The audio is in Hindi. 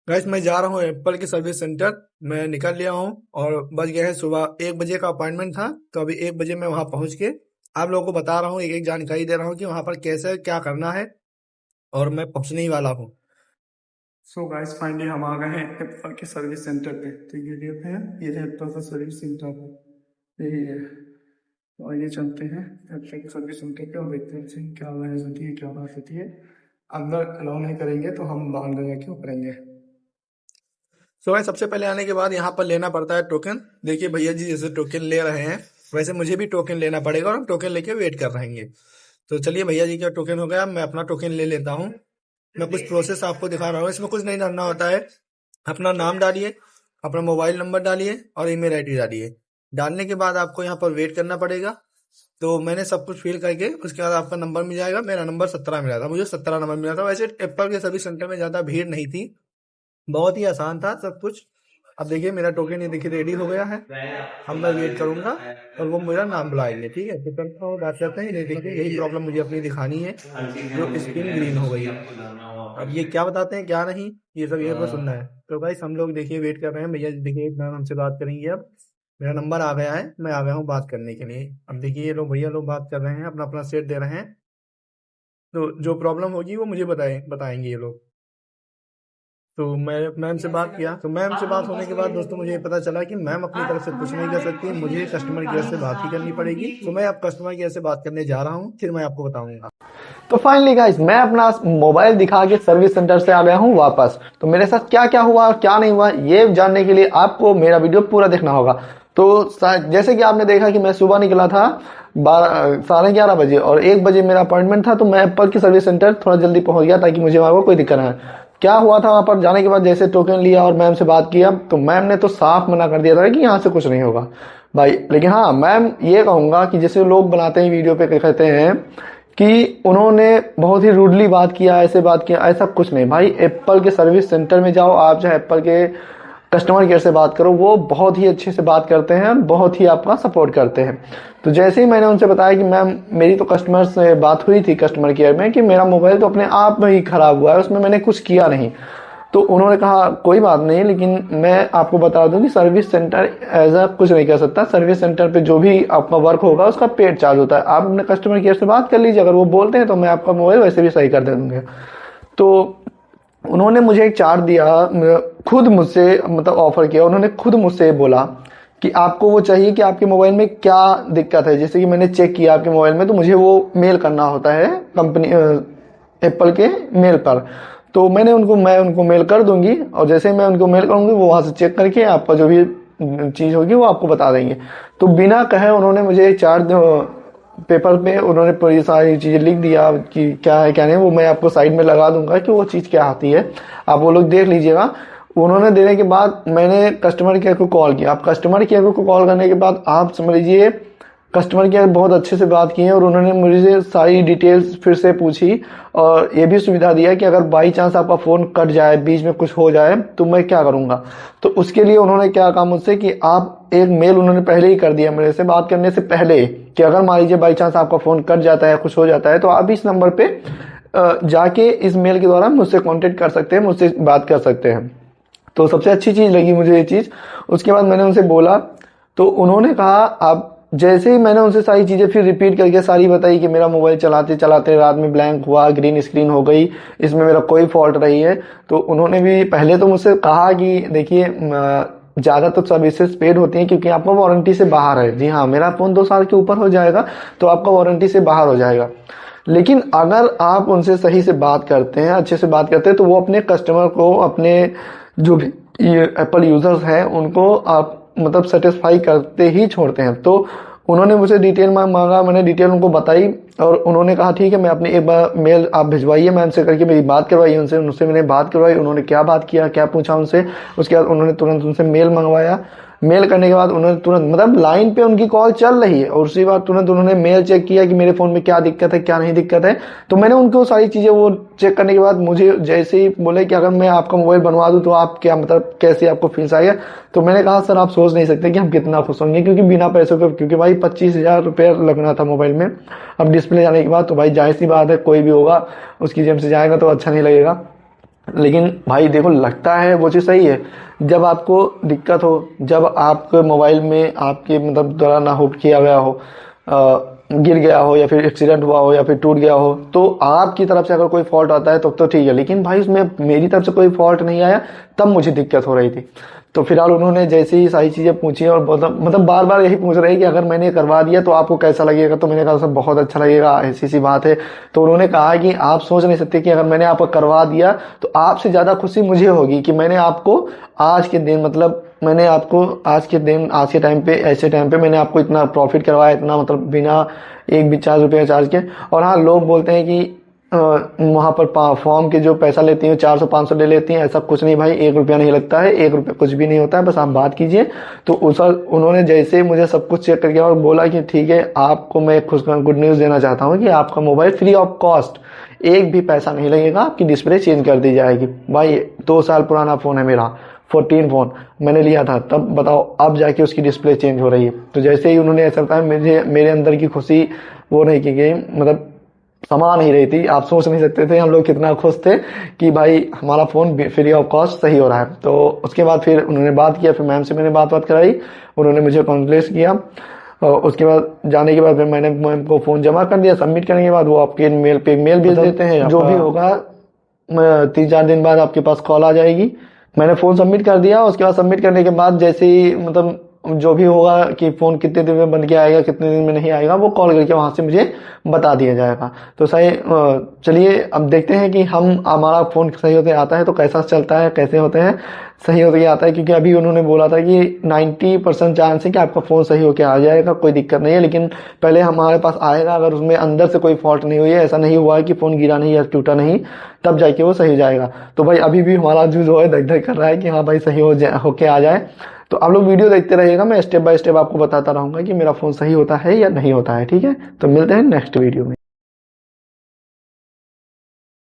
गाइस मैं जा रहा हूँ एप्पल के सर्विस सेंटर। मैं निकल लिया हूँ और बज गया है सुबह 1 बजे का अपॉइंटमेंट था। तो अभी 1 बजे मैं वहाँ पहुँच के आप लोगों को बता रहा हूँ, एक एक जानकारी दे रहा हूँ कि वहाँ पर कैसे क्या करना है। और मैं पहुँचने ही वाला हूँ। सो गाइस फाइनली हम आ गए हैं एप्पल के सर्विस सेंटर पे। तो ये देखते हैं, ये है एप्पल का सर्विस सेंटर, यही है। तो आइए चलते हैं एप्पल के सर्विस सेंटर पे और देखते हैं इसमें क्या बहस होती है, क्या बात होती है। अंदर अलाउ नहीं करेंगे तो हम बाहर जाके वो करेंगे। सो गाइस सबसे पहले आने के बाद यहाँ पर लेना पड़ता है टोकन। देखिए भैया जी जैसे टोकन ले रहे हैं वैसे मुझे भी टोकन लेना पड़ेगा और हम टोकन लेके वेट कर रहेंगे। तो चलिए भैया जी का टोकन हो गया, मैं अपना टोकन ले लेता हूँ। मैं कुछ प्रोसेस आपको दिखा रहा हूँ, इसमें कुछ नहीं डालना होता है। अपना नाम डालिए, अपना मोबाइल नंबर डालिए और ईमेल आईडी डालिए। डालने के बाद आपको यहाँ पर वेट करना पड़ेगा। तो मैंने सब कुछ फिल करके उसके बाद आपका नंबर मिल जाएगा। मेरा नंबर 17 मिला था, मुझे 17 नंबर मिला था। वैसे एप्पल के सर्विस सेंटर में ज़्यादा भीड़ नहीं थी, बहुत ही आसान था सब कुछ। अब देखिए मेरा टोकन ये देखिए रेडी हो गया है। अब मैं वेट करूंगा और वो मेरा नाम बुलाएंगे, ठीक है। तो चलता हूँ, बात करते हैं। ये देखिए यही प्रॉब्लम मुझे अपनी दिखानी है, जो स्क्रीन ग्रीन हो गई है। अब ये क्या बताते हैं क्या नहीं, ये सब ये पर सुनना है। तो भाई हम लोग देखिए वेट कर रहे हैं। भैया देखिए मैम हमसे बात करेंगे अब। मेरा नंबर आ गया है, मैं आ गया हूँ बात करने के लिए। अब देखिए ये लोग भैया लोग बात कर रहे हैं, अपना अपना सेट दे रहे हैं। तो जो प्रॉब्लम होगी वो मुझे बताएंगे ये लोग। तो मैं मैम से बात किया, तो मैम से बात होने के बाद दोस्तों मुझे ये पता चला कि मैम अपनी तरफ से कुछ नहीं कर सकती, मुझे कस्टमर केयर से बात ही करनी पड़ेगी। तो मैं अब कस्टमर केयर से बात करने जा रहा हूँ, फिर मैं आपको बताऊंगा। तो फाइनली गाइस मैं अपना मोबाइल दिखा के सर्विस सेंटर से आ गया हूँ वापस। तो मेरे साथ क्या क्या हुआ और क्या नहीं हुआ ये जानने के लिए आपको मेरा वीडियो पूरा देखना होगा। तो जैसे कि आपने देखा कि मैं सुबह निकला था 11:30 बजे और 1 बजे मेरा अपॉइंटमेंट था। तो मैं एप्पल की सर्विस सेंटर थोड़ा जल्दी पहुंच गया ताकि मुझे वहां पर कोई दिक्कत ना आए। क्या हुआ था, वहां पर जाने के बाद जैसे टोकन लिया और मैम से बात किया तो मैम ने तो साफ मना कर दिया था कि यहाँ से कुछ नहीं होगा भाई। लेकिन हाँ, मैम ये कहूंगा कि जैसे लोग बनाते हैं वीडियो पे कहते हैं कि उन्होंने बहुत ही रूडली बात किया, ऐसे बात किया, ऐसा कुछ नहीं भाई। एप्पल के सर्विस सेंटर में जाओ, आप चाहे एप्पल के कस्टमर केयर से बात करो, वो बहुत ही अच्छे से बात करते हैं, बहुत ही आपका सपोर्ट करते हैं। तो जैसे ही मैंने उनसे बताया कि मैम मेरी तो कस्टमर से बात हुई थी कस्टमर केयर में कि मेरा मोबाइल तो अपने आप में ही खराब हुआ है, उसमें मैंने कुछ किया नहीं। तो उन्होंने कहा कोई बात नहीं, लेकिन मैं आपको बता दूं कि सर्विस सेंटर ऐसा कुछ नहीं कर सकता। सर्विस सेंटर पे जो भी आपका वर्क होगा उसका पेड चार्ज होता है। आप अपने कस्टमर केयर से बात कर लीजिए, अगर वो बोलते हैं तो मैं आपका मोबाइल वैसे भी सही कर दे दूंगा। तो उन्होंने मुझे एक चार्ट दिया, खुद मुझसे मतलब ऑफर किया। उन्होंने खुद मुझसे बोला कि आपको वो चाहिए कि आपके मोबाइल में क्या दिक्कत है। जैसे कि मैंने चेक किया आपके मोबाइल में, तो मुझे वो मेल करना होता है कंपनी एप्पल के मेल पर। तो मैं उनको मेल कर दूंगी और जैसे मैं उनको मेल करूंगी वो वहां से चेक करके आपका जो भी चीज होगी वो आपको बता देंगे। तो बिना कहे उन्होंने मुझे चार्ट पेपर पे उन्होंने पूरी सारी चीजें लिख दिया कि क्या है क्या नहीं। वो मैं आपको साइड में लगा दूंगा कि वो चीज क्या आती है, आप वो लोग देख लीजिएगा। उन्होंने देने के बाद मैंने कस्टमर केयर को कॉल किया। आप कस्टमर केयर को कॉल करने के बाद आप समझ लीजिए कस्टमर केयर बहुत अच्छे से बात की है और उन्होंने मुझे सारी डिटेल्स फिर से पूछी और ये भी सुविधा दिया कि अगर बाई चांस आपका फोन कट जाए, बीच में कुछ हो जाए तो मैं क्या करूंगा। तो उसके लिए उन्होंने क्या कहा मुझसे कि आप एक मेल उन्होंने पहले ही कर दिया मेरे से बात करने से पहले कि अगर मान लीजिए बाई चांस आपका फोन कट जाता है, कुछ हो जाता है, तो आप इस नंबर पे जाके इस मेल के द्वारा मुझसे कॉन्टेक्ट कर सकते हैं, मुझसे बात कर सकते हैं। तो सबसे अच्छी चीज लगी मुझे ये चीज। उसके बाद मैंने उनसे बोला तो उन्होंने कहा, आप जैसे ही मैंने उनसे सारी चीजें फिर रिपीट करके सारी बताई कि मेरा मोबाइल चलाते चलाते रात में ब्लैंक हुआ, ग्रीन स्क्रीन हो गई, इसमें मेरा कोई फॉल्ट नहीं है। तो उन्होंने भी पहले तो मुझसे कहा कि देखिए ज्यादा तो सर्विसेज पेड होती हैं क्योंकि आपका वारंटी से बाहर है। जी हाँ, मेरा फोन 2 साल के ऊपर हो जाएगा तो आपका वारंटी से बाहर हो जाएगा। लेकिन अगर आप उनसे सही से बात करते हैं, अच्छे से बात करते हैं, तो वो अपने कस्टमर को, अपने जो भी एप्पल यूजर्स हैं उनको आप मतलब सेटिस्फाई करते ही छोड़ते हैं। तो उन्होंने मुझे डिटेल में मांगा, मैंने डिटेल उनको बताई और उन्होंने कहा ठीक है, मैं अपनी एक बार मेल आप भिजवाइए मैम से करके मेरी बात करवाई उनसे। उनसे मैंने बात करवाई, उन्होंने क्या बात किया, क्या पूछा उनसे। उसके बाद उन्होंने तुरंत उनसे मेल मंगवाया। मेल करने के बाद उन्होंने तुरंत मतलब लाइन पे उनकी कॉल चल रही है और उसी बार तुरंत उन्होंने मेल चेक किया कि मेरे फोन में क्या दिक्कत है क्या नहीं दिक्कत है। तो मैंने उनको सारी चीजें वो चेक करने के बाद मुझे जैसे ही बोले कि अगर मैं आपका मोबाइल बनवा दूं तो आप क्या मतलब कैसे आपको फीस आएगा। तो मैंने कहा सर आप सोच नहीं सकते कि हम कितना खुश होंगे, क्योंकि बिना पैसों के, क्योंकि भाई 25,000 रुपया लगना था मोबाइल में। अब डिस्प्ले जाने के बाद तो भाई जाहिर सी बात है कोई भी होगा उसकी जेब से जाएगा तो अच्छा नहीं लगेगा। लेकिन भाई देखो लगता है वो चीज़ सही है। जब आपको दिक्कत हो, जब आपके मोबाइल में आपके मतलब द्वारा ना हो किया गया हो, गिर गया हो या फिर एक्सीडेंट हुआ हो या फिर टूट गया हो, तो आपकी तरफ से अगर कोई फॉल्ट आता है तो ठीक है, लेकिन भाई उसमें मेरी तरफ से कोई फॉल्ट नहीं आया, तब मुझे दिक्कत हो रही थी। तो फिलहाल उन्होंने जैसे ही सारी चीज़ें पूछी और मतलब बार बार यही पूछ रहे हैं कि अगर मैंने करवा दिया तो आपको कैसा लगेगा। तो मैंने कहा सर बहुत अच्छा लगेगा, ऐसी सी बात है। तो उन्होंने कहा कि आप सोच नहीं सकते कि अगर मैंने आपको करवा दिया तो आपसे ज़्यादा खुशी मुझे होगी कि मैंने आपको आज के दिन मतलब मैंने आपको आज के दिन आज के टाइम पे ऐसे टाइम पे मैंने आपको इतना प्रॉफिट करवाया, इतना मतलब बिना एक भी 4 रुपये चार्ज के। और हाँ, लोग बोलते हैं कि वहाँ पर फॉर्म के जो पैसा लेती हैं 400-500 ले लेती हैं, ऐसा कुछ नहीं भाई, 1 रुपया नहीं लगता है, 1 रुपया कुछ भी नहीं होता है, बस आप बात कीजिए। तो उस उन्होंने जैसे ही मुझे सब कुछ चेक करके और बोला कि ठीक है, आपको मैं गुड न्यूज़ देना चाहता हूँ कि आपका मोबाइल फ्री ऑफ कॉस्ट, एक भी पैसा नहीं लगेगा, आपकी डिस्प्ले चेंज कर दी जाएगी। भाई 2 साल पुराना फ़ोन है मेरा, 14 फ़ोन मैंने लिया था, तब बताओ अब जाके उसकी डिस्प्ले चेंज हो रही है। तो जैसे ही उन्होंने ऐसा बताया, मेरे अंदर की खुशी वो नहीं की गई, मतलब समा नहीं रही थी। आप सोच नहीं सकते थे हम लोग कितना खुश थे कि भाई हमारा फ़ोन फ्री ऑफ कॉस्ट सही हो रहा है। तो उसके बाद फिर उन्होंने बात किया, फिर मैम से मैंने बात कराई, उन्होंने मुझे कॉन्ग्रेस किया। और उसके बाद जाने के बाद फिर मैंने मैम को फ़ोन जमा कर दिया। सबमिट करने के बाद वो आपके मेल पे मेल भेज देते हैं, जो भी होगा 3-4 दिन बाद आपके पास कॉल आ जाएगी। मैंने फ़ोन सबमिट कर दिया। उसके बाद सबमिट करने के बाद जैसे ही मतलब जो भी होगा कि फ़ोन कितने दिन में बन के आएगा, कितने दिन में नहीं आएगा, वो कॉल करके वहाँ से मुझे बता दिया जाएगा। तो सही, चलिए अब देखते हैं कि हमारा फ़ोन सही होते आता है तो कैसा चलता है, कैसे होते हैं सही होते आता है। क्योंकि अभी उन्होंने बोला था कि 90% चांस है कि आपका फ़ोन सही होके आ जाएगा, कोई दिक्कत नहीं है, लेकिन पहले हमारे पास आएगा, अगर उसमें अंदर से कोई फॉल्ट नहीं हुई है, ऐसा नहीं हुआ है कि फ़ोन गिरा नहीं या टूटा नहीं, तब जाके वो सही हो जाएगा। तो भाई अभी भी हमारा जो है धक धक कर रहा है कि हाँ भाई सही होके आ जाए। तो आप लोग वीडियो देखते रहिएगा, मैं स्टेप बाय स्टेप आपको बताता रहूँगा कि मेरा फ़ोन सही होता है या नहीं होता है। ठीक है, तो मिलते हैं नेक्स्ट वीडियो में।